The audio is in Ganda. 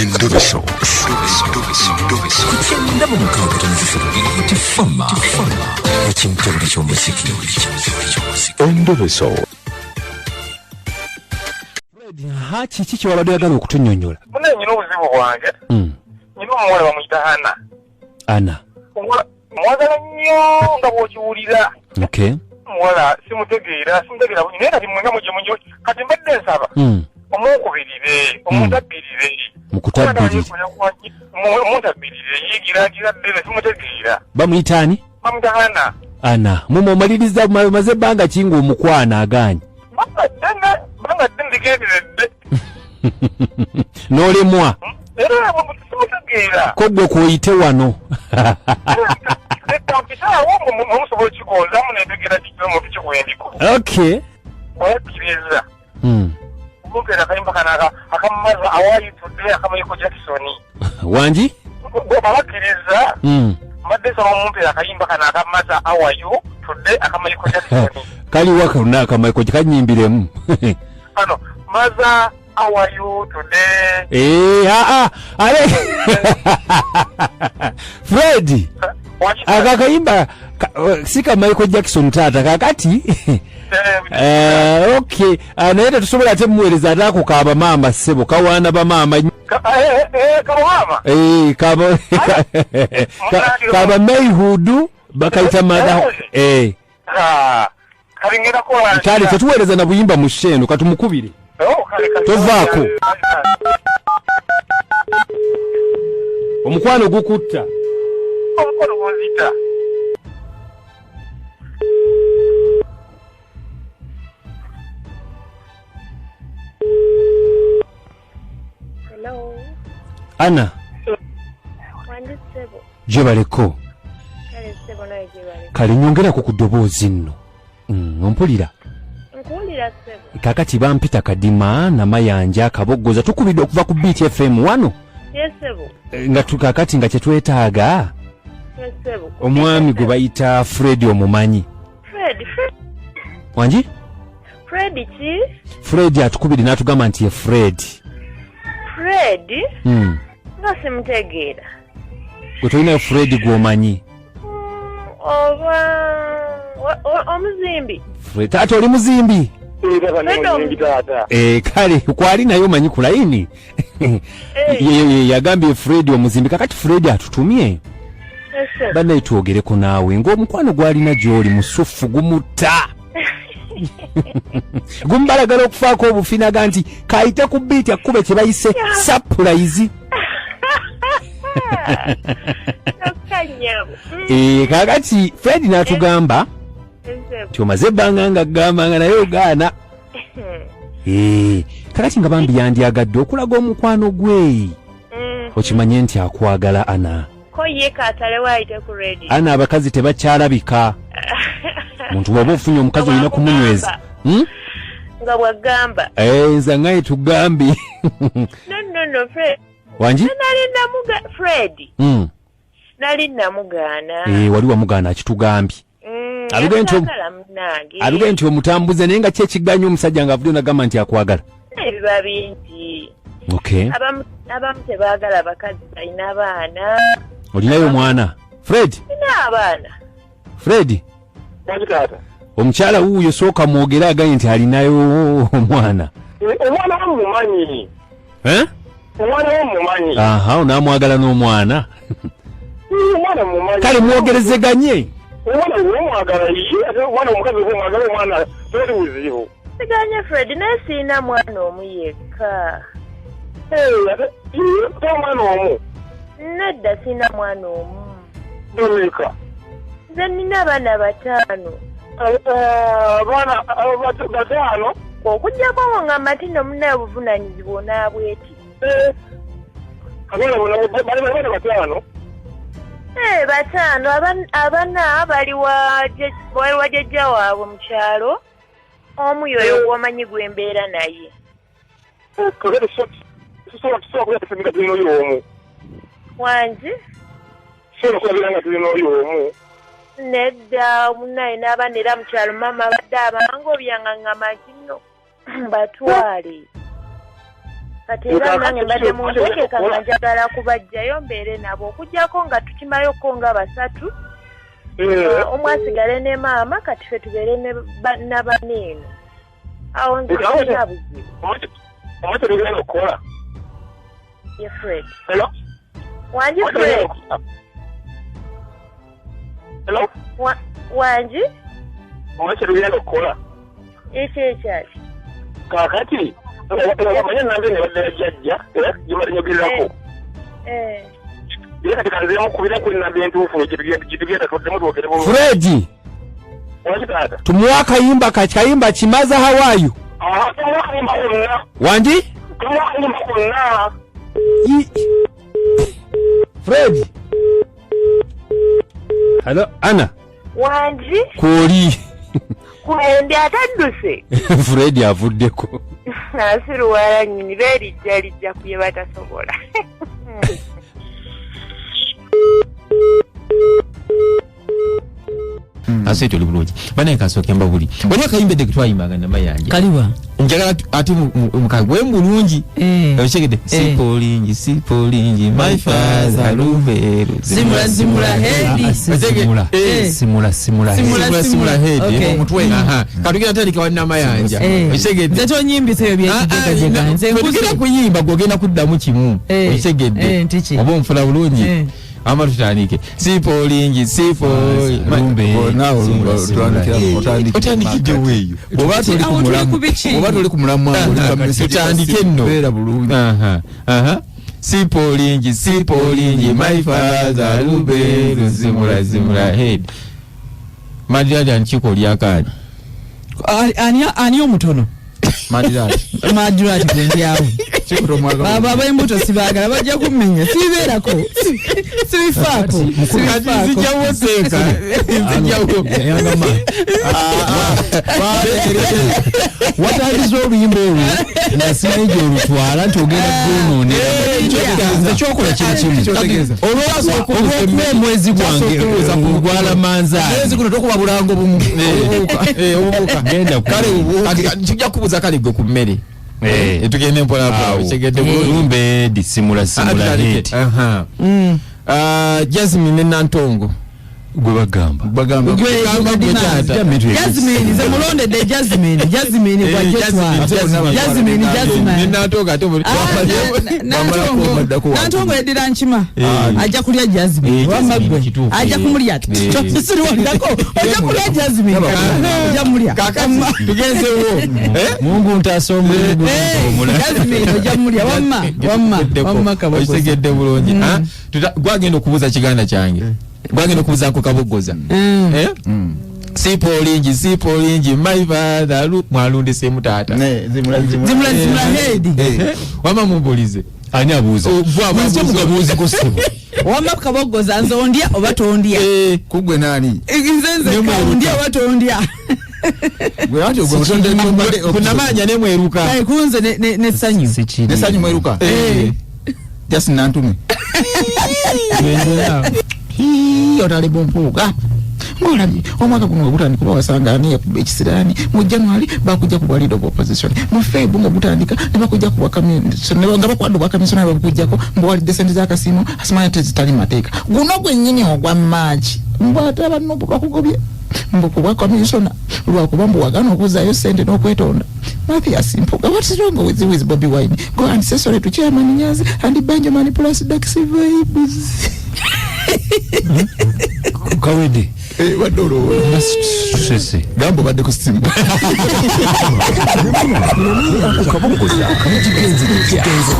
Endobeso. Kutenda mu mukaaga tonzifiro tifama. Ekintu ky'omuziki. Endobeso. Ha kiki ky'obadde oyagala okutunnyonnyola? Mune nyina obuzibu bwange. Nyina omuwala bamuyita Ana. Ana. Mwagala nnyo nga bw'okiwulira. Okay. Omuwala simutegeera bunyi naye kati mwenga mugye kati mbadde nsaba. Omukubirire, omuntabbirire. Mukutabirire. Omuntabbirire yigira ddene simutegeera. Bamuyita ani? Bamuyita Ana. Ana. Mummaliriza maze ebbanga ki ng'omukwana agaanye? Banga ndigenderedde. N'olemwa. Era simutegeera. Ko gwe kwoyite wano. Okay. Akirizza. Mumpera akayimba kana akamaza awayi tudde akamayiko Jackson. Wanji? Akirizza. Mbadde nsaba mumpera akayimba kana akamaza awayi tudde akamayiko Jackson. Kali waka na akamayiko kanyimbiremu. Ano maza awayi tudde. Ale. Fred. Akakayimba sika Michael Jackson tata kakati. Okay. Naye tusobola ate muweereza atako kaaba mama ssebo kawaana ba mama. Kawaama. Kaaba Mayhood bakayita mada. Kalingera kola. Kale tetuweereza na buyimba mu sheno katumukubire. Tovaako. Omukwano gukutta. Omukono gwozita. Hello. Ana. Wanji sebo. Jebaleko. Kale sebo naye jebaleko. Kale nyongera ku kudoboozi nno. Ompulira. Nkuwulira sebo. Kakati bampita kadima na mayanja kaboggoza tukubidde okuva ku Beat FM wano. Yes sebo. Nga tukakati nga kyetwetaaga. Yes sebo. Omwami gwe bayita Fred omumanyi. Fred. Wanji? Fred ki? Fred atukubidde n'atugamba nti ye Fred. Fred? Nga simutegeera. Gwe tolinayo Fred gw'omanyi. Omuzimbi. Fred taata oli muzimbi. Kale kwali nayo manyi ku layini. Yagambye Fred omuzimbi kakati Fred atutumye. Banaye twogereko naawe ng'omukwano gwalina gy'oli musufu gumutta. Gumbalagala okufaako obufinaga nti kayite ku Beat akube kye bayise surprise. Kakati Fred n'atugamba nti omaze ebbanga nga ggambanga naye ogaana. Kakati nga bambi yandyagadde okulaga omukwano gwe. Okimanye nti akwagala Ana. Ko ye katale waayite ku radio. Ana abakazi tebakyalabika. Muntu bw'oba ofunye omukazi olina kumunyweza. Nga bwagamba. Nze ngaye tugambi. No, Fred. Wanji? Nali Fred. Nali namugaana. Wali wamugaana akitugambye. Aluge nti omutambuze naye nga ki ekiganya omusajja ng'avudde n'agamba nti akwagala. Ebiba bingi. Okay. Abamu tebaagala bakazi balina abaana. Olinayo omwana? Fred? Nina abaana. Fred? Omukyala wuuyo sooka mwogere aganye nti alinayo omwana. Omwana wamumanyi. Omwana wamumanyi. Onaamwagala n'omwana. Omwana mumanyi. Kale mwogerezeganye. Omwana w'omwagala ye, omwana omukazi w'omwagala omwana toli buzibu. Siganye Fred naye siina mwana omu yekka. Omwana omu. Nedda siina mwana omu. Domeka. Nze nina abaana 5. Abaana 5? Okujjako nga Matino munaye obuvunaanyizibwa onaabweti. Abaana bona bali 5? 5. Abana bali wa jjajja waabwe mu kyalo. Omu yoyo gwomanyi gwembeera naye. Wanji? Nedda munaye n'abaana era mu kyalo mama badde abanga obyangangama kino batwale. kati era nange mbadde mu nteekeka nga njagala kubajjayo mbeere nabo okuggyako nga tukimayoko nga basatu omu asigale ne maama kati ffe tubeere na baneeno awo nze tulina buzibu omuntu olugenda okukola ye Fred wangi Fred wangi omuntu olugenda okukola ekyeki kakati amanya nange nebadde jjajja era gyebalinyogererako era kati kanzemu kubira kuli nabbi entuufu gyetugenda toddemu twogere bulungi Fredi wangi taata tumuwa kayimba kimaza hawaayu tumuwa kayimba konna wangi tumuwa kayimba konna Fredi halo Ana wangi kwoli kwende atadduse Fredi avuddeko nasiruwala nyini beerijjalijja kuye batasobola Aseto libulungi bana kasooke mbabuli bali akayimbedde kitwayimbanga na mayanja kaliwa njagala ati mukagwe mulungi oshegede sipolingi my father luberu simula hedi simula hedi omutwe aha katugenda tandika wana mayanja oshegede zeto nyimbi seyo byekigega nze nkugenda kuyimba gogenda kuddamu kimu oshegede oba omfula bulungi ama tutandike sipolingi otandikidde weeyo oba toli ku mulamu tutandike nno sipolingi my father luberu zimula head madiradi anikiko lyakani ani omutono madiradi kwendyawo baba embuto sibaagala bajja kumenya sibeerako sibifaako nzijawo seeka yangama watandiza oluyimba olwo nga simanyi gyolutwala nti ogenda kunoonera ekyokola kiri kimu olwokuba omwezi gwange ogwala manzaali guno tokuba bulango bumu obubuka genda kale kijja kubuza kale gwe ku mmere tugende mpola segedde bulumbe disimula hedi Jasmine Nantongo gwe bagamba Jasmine ze mulondedde Jasmine Nantongo edira nkima ajja kulya Jasmine wamagwe ajja kumulya siriwandako ajja kulya Jasmine ajja mulya tugenzewo Mungu ntasomulego Jasmine ajja mulya wamma kabogoza segedde bulungi gwagenda okubuza kiganda kyange gwagenda okubuzaako kabogoza sipolingi my father mwalundise mutaata zimula hedi wama mumbulize ani abuuza mugabuuziko sibu wama kabogoza nze ondya oba tondya kugwe nani nze ondya oba tondya kunamanya nemweruka kunze nesanyu mweruka just nantume otali bompuuga ng'olabye omwaka guno gutandika bawasangani yakubba ekisiraani mu January bakujja ku bwalido bwa opposition mu February nga gutandika ne bakujja ku bwakamisoni nga bakwadde bwakamisoni babukujjako mbwalidde sente z'akasiimo asimanya tezitali mateeka guno gwennyini ogwa March mbwate abannobu bakugobye mbukubwa kamisona lwakuba mbuwagana okuzaayo sente n'okwetonda Mathias Mpuga, what is wrong with Bobby Wine? Go and say sorry to Chairman Nyazi and Benjamin plus Daxi vibes. Kawede wadoro sese gambo badde ku simu Kabuguza kigenzi kigenzi kigenzi